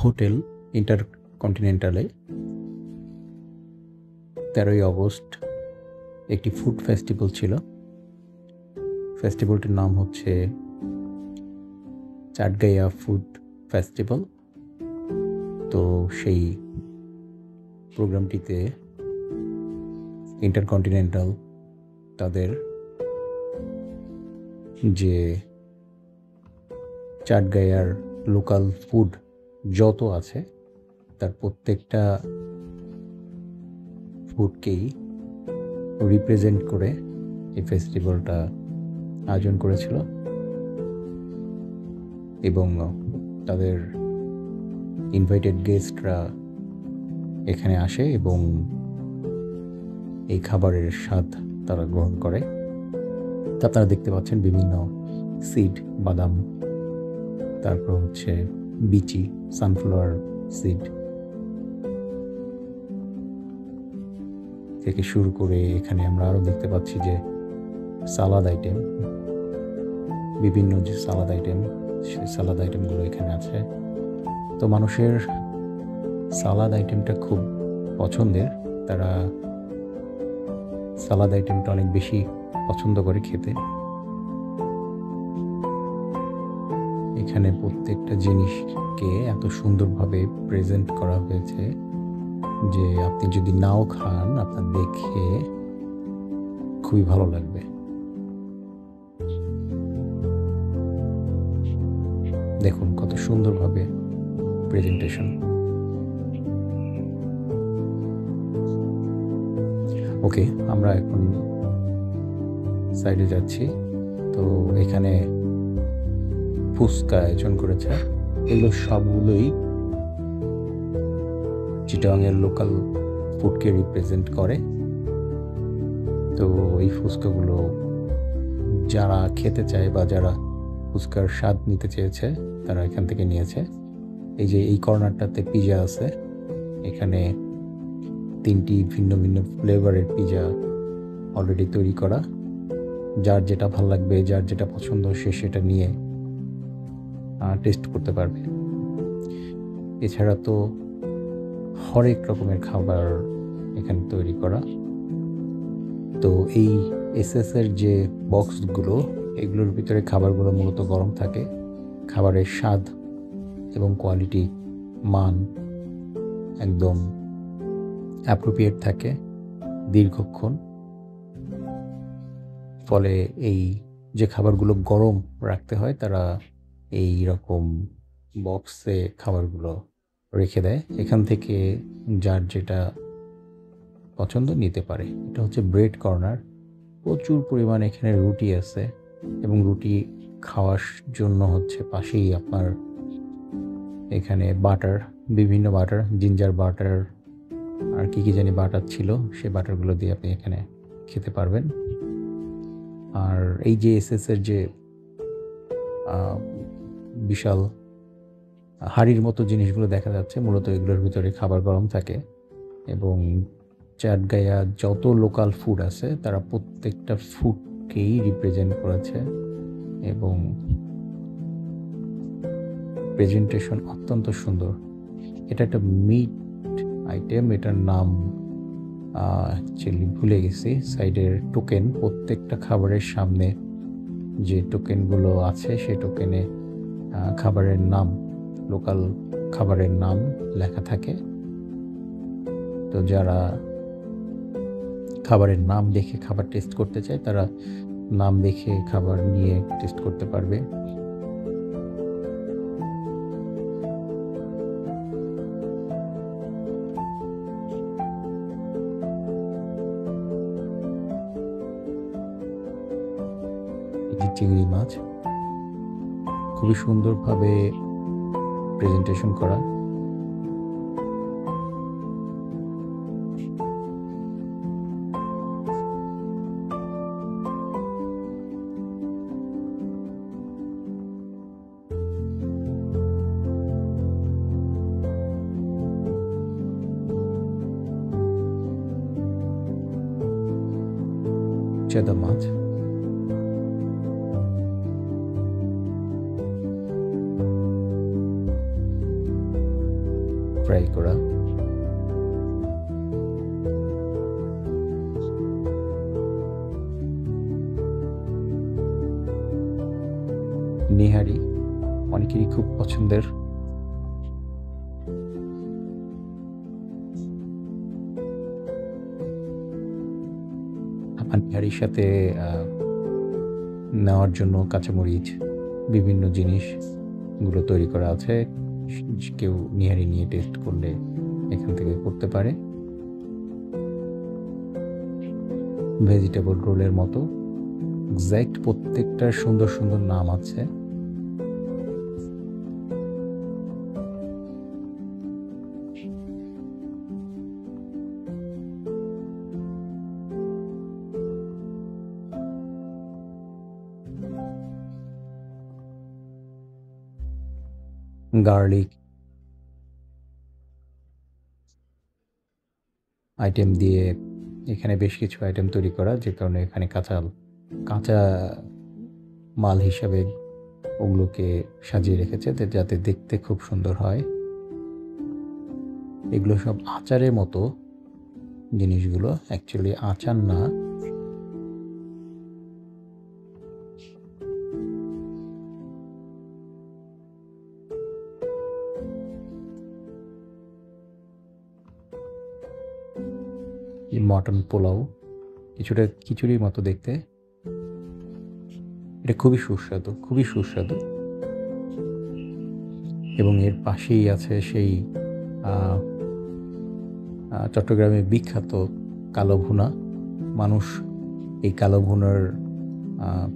Hotel ইন্টারকন্টিনেন্টালে 13ই August একটি food festival ছিল। ফেস্টিভ্যালটির নাম হচ্ছে চাটগাইয়া ফুড ফেস্টিভ্যাল। তো সেই প্রোগ্রামটিতে ইন্টারকন্টিনেন্টাল তাদের যে চাটগাইয়ার লোকাল ফুড যত আছে তার প্রত্যেকটা ফুডকেই রিপ্রেজেন্ট করে এই ফেস্টিভ্যালটা আয়োজন করেছিল এবং তাদের ইনভাইটেড গেস্টরা এখানে আসে এবং এই খাবারের স্বাদ তারা গ্রহণ করে। তা আপনারা দেখতে পাচ্ছেন বিভিন্ন সিড, বাদাম, তারপর হচ্ছে বিচি, সানফ্লাওয়ার সিড থেকে শুরু করে এখানে আমরা আরও দেখতে পাচ্ছি যে সালাদ আইটেম, বিভিন্ন যে সালাদ আইটেম, সেই সালাদ আইটেমগুলো এখানে আছে। তো মানুষের সালাদ আইটেমটা খুব পছন্দের, তারা সালাদ আইটেমটা অনেক বেশি পছন্দ করে খেতে। এখানে প্রত্যেকটা জিনিসকে এত সুন্দরভাবে প্রেজেন্ট করা হয়েছে যে আপনি যদি নাও খান আপনার দেখে খুবই ভালো লাগবে। দেখুন কত সুন্দরভাবে প্রেজেন্টেশন। ওকে, আমরা এখন সাইডে যাচ্ছি। তো এখানে ফুচকা আয়োজন করেছে। এগুলো সবগুলোই চিটাগাংয়ের লোকাল ফুডকে রিপ্রেজেন্ট করে। তো এই ফুচকাগুলো যারা খেতে চায় বা যারা ফুচকার স্বাদ নিতে চেয়েছে তারা এখান থেকে নিয়েছে। এই যে এই কর্নারটাতে পিজা আছে, এখানে 3টি ভিন্ন ভিন্ন ফ্লেভারের পিজা অলরেডি তৈরি করা। যার যেটা ভালো লাগবে, যার যেটা পছন্দ সে সেটা নিয়ে টেস্ট করতে পারবে। এছাড়া তো হরেক রকমের খাবার এখানে তৈরি করা। তো এই এসএসের যে বক্সগুলো, এগুলোর ভিতরে খাবারগুলো মূলত গরম থাকে। খাবারের স্বাদ এবং কোয়ালিটি, মান একদম অ্যাপ্রোপ্রিয়েট থাকে দীর্ঘক্ষণ। ফলে এই যে খাবারগুলো গরম রাখতে হয় তারা এই রকম বক্সে খাবারগুলো রেখে দেয়। এখান থেকে যার যেটা পছন্দ নিতে পারে। এটা হচ্ছে ব্রেড কর্নার। প্রচুর পরিমাণে এখানে রুটি আছে এবং রুটি খাওয়ার জন্য হচ্ছে পাশেই আপনার এখানে বাটার, বিভিন্ন বাটার, জিঞ্জার বাটার আর কি জানি বাটার ছিল, সেই বাটারগুলো দিয়ে আপনি এখানে খেতে পারবেন। আর এই যে এসএসের যে বিশাল হাড়ির মতো জিনিসগুলো দেখা যাচ্ছে, মূলত এগুলোর ভিতরে খাবার গরম থাকে। এবং চাটগাইয়া যত লোকাল ফুড আছে তারা প্রত্যেকটা ফুডকেই রিপ্রেজেন্ট করেছে এবং প্রেজেন্টেশন অত্যন্ত সুন্দর। এটা একটা মিট আইটেম, এটার নাম অ্যাকচুয়ালি ভুলে গেছি। সাইডের টোকেন, প্রত্যেকটা খাবারের সামনে যে টোকেনগুলো আছে সেই টোকেনে খাবারের নাম, লোকাল খাবারের নাম লেখা থাকে। তো যারা খাবারের নাম দেখে খাবার টেস্ট করতে চায় তারা নাম দেখে খাবার নিয়ে টেস্ট করতে পারবে। এই যে চিংড়ি মাছ, খুবই সুন্দরভাবে প্রেজেন্টেশন করা। চেদা মাছ, ফ্রাই করা, নিহারি অনেকেরই খুব পছন্দের। নিহারির সাথে নেওয়ার জন্য কাঁচামরিচ, বিভিন্ন জিনিসগুলো তৈরি করা আছে। কেউ নিহারি নিয়ে টেস্ট করলে এখান থেকে করতে পারে। ভেজিটেবল রোলের মতো এক্স্যাক্ট প্রত্যেকটার সুন্দর সুন্দর নাম আছে। গার্লিক আইটেম দিয়ে এখানে বেশ কিছু আইটেম তৈরি করা, যে কারণে এখানে কাঁচা মাল হিসাবে ওগুলোকে সাজিয়ে রেখেছে যাতে দেখতে খুব সুন্দর হয়। এগুলো সব আচারের মতো জিনিসগুলো, অ্যাকচুয়ালি আচার না। মটন পোলাও, কিছুটা খিচুড়ির মতো দেখতে। এটা খুবই সুস্বাদু। এবং এর পাশেই আছে সেই চট্টগ্রামের বিখ্যাত কালো ভুনা। মানুষ এই কালো ভুনার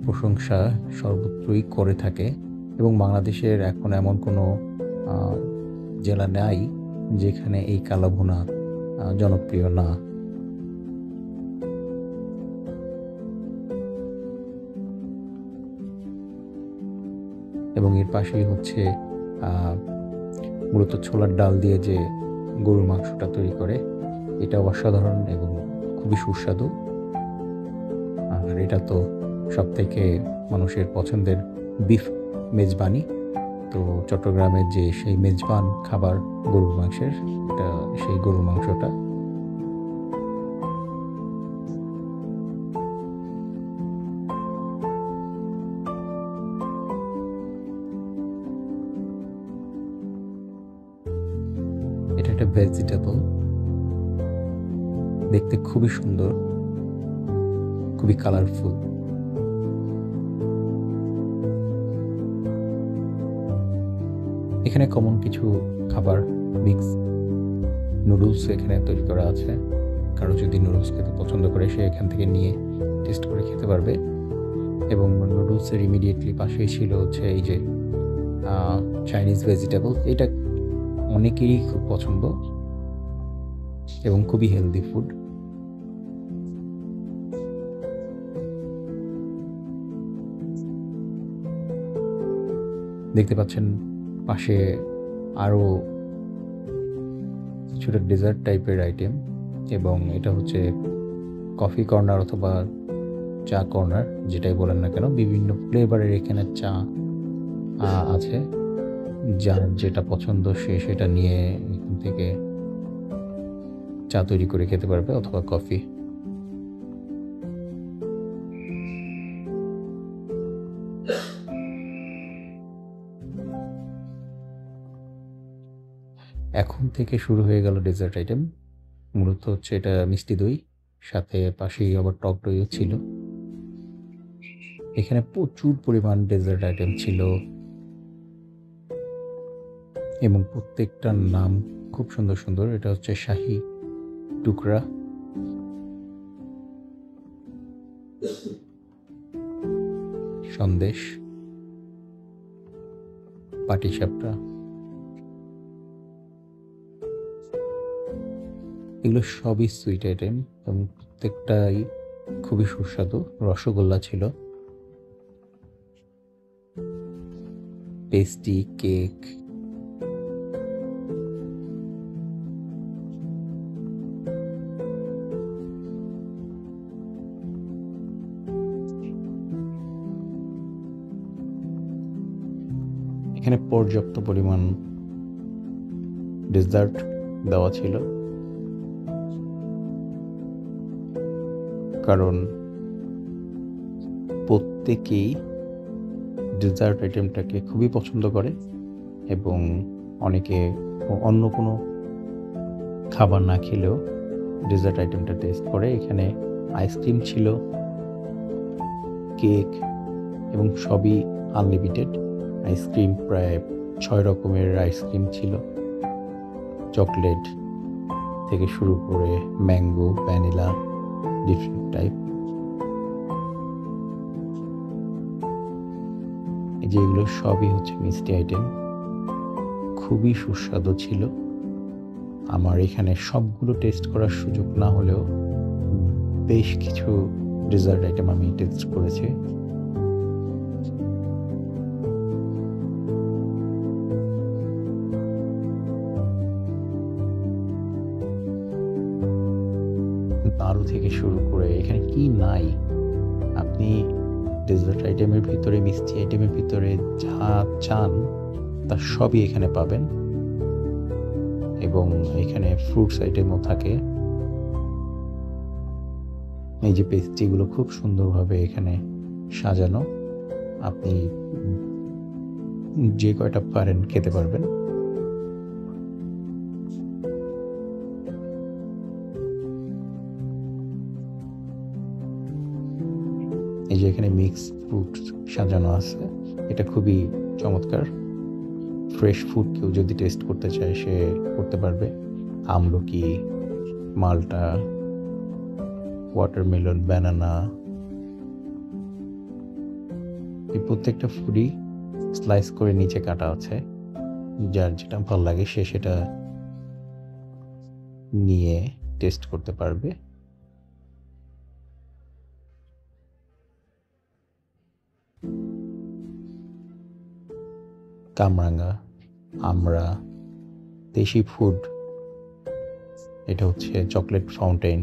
প্রশংসা সর্বত্রই করে থাকে, এবং বাংলাদেশের এখন এমন কোনো জেলা নাই যেখানে এই কালো ভুনা জনপ্রিয় না। এবং এর পাশেই হচ্ছে মূলত ছোলার ডাল দিয়ে যে গরুর মাংসটা তৈরি করে, এটা অসাধারণ এবং খুবই সুস্বাদু। আর এটা তো সবথেকে মানুষের পছন্দের বিফ মেজবানি। তো চট্টগ্রামের যে সেই মেজবান খাবার গরুর মাংসের, এটা সেই গরুর মাংসটা। এটা একটা ভেজিটেবল, দেখতে খুবই সুন্দর, খুবই কালারফুল। এখানে কমন কিছু খাবার, মিক্স নুডলস এখানে তৈরি করা আছে। কারো যদি নুডলস খেতে পছন্দ করে সে এখান থেকে নিয়ে টেস্ট করে খেতে পারবে। এবং নুডলসের ইমিডিয়েটলি পাশেই ছিল হচ্ছে এই যে চাইনিজ ভেজিটেবল। এটা অনেকেরই খুব পছন্দ এবং খুবই হেলদি ফুড। দেখতে পাচ্ছেন পাশে আরও কিছুটা ডেজার্ট টাইপের আইটেম, এবং এটা হচ্ছে কফি কর্নার অথবা চা কর্নার, যেটাই বলেন না কেন। বিভিন্ন ফ্লেভারের এখানে চা আছে, যার যেটা পছন্দ সে সেটা নিয়ে এখান থেকে চা তৈরি করে খেতে পারবে অথবা কফি। এখন থেকে শুরু হয়ে গেল ডেজার্ট আইটেম। মূলত হচ্ছে এটা মিষ্টি দই, সাথে পাশেই আবার টক দইও ছিল। এখানে প্রচুর পরিমাণ ডেজার্ট আইটেম ছিল এবং প্রত্যেকটার নাম খুব সুন্দর সুন্দর। এটা হচ্ছে শাহী টুকরা, সন্দেশ, পাটিসাপটা, এগুলো সবই সুইট আইটেম এবং প্রত্যেকটাই খুবই সুস্বাদু। রসগোল্লা ছিল, পেস্ট্রি, কেক, এখানে পর্যাপ্ত পরিমাণ ডেজার্ট দেওয়া ছিল, কারণ প্রত্যেকেই ডেজার্ট আইটেমটাকে খুবই পছন্দ করে এবং অনেকে অন্য কোনো খাবার না খেলেও ডেজার্ট আইটেমটা টেস্ট করে। এখানে আইসক্রিম ছিল, কেক এবং সবই আনলিমিটেড। আইসক্রিম প্রায় 6 রকমের আইসক্রিম ছিল, চকলেট থেকে শুরু করে ম্যাঙ্গো, ভ্যানিলা, ডিফারেন্ট টাইপ। যেগুলো সবই হচ্ছে মিষ্টি আইটেম, খুবই সুস্বাদু ছিল। আমার এখানে সবগুলো টেস্ট করার সুযোগ না হলেও বেশ কিছু ডেজার্ট আইটেম আমি টেস্ট করেছি। নাড়ু থেকে শুরু করে এখানে কি নাই, আপনি ডেজার্ট আইটেমের ভিতরে, মিষ্টি আইটেমের ভিতরে যা চান তা সবই এখানে পাবেন। এবং এখানে ফ্রুটস আইটেমও থাকে। এই যে পেস্ট্রিগুলো খুব সুন্দরভাবে এখানে সাজানো, আপনি যে কয়টা পারেন খেতে পারবেন। এই যে এখানে মিক্স ফ্রুট সাজানো আছে, এটা খুবই চমৎকার। ফ্রেশ ফুড কেউ যদি টেস্ট করতে চায় সে করতে পারবে। আমলকি, মালটা, ওয়াটারমেলন, ব্যানানা, এই প্রত্যেকটা ফুডই স্লাইস করে নিচে কাটা আছে। যার যেটা ভালো লাগে সে সেটা নিয়ে টেস্ট করতে পারবে। কামরাঙ্গা, আমরা, দেশি ফুড, এটা হচ্ছে চকলেট ফাউন্টেন,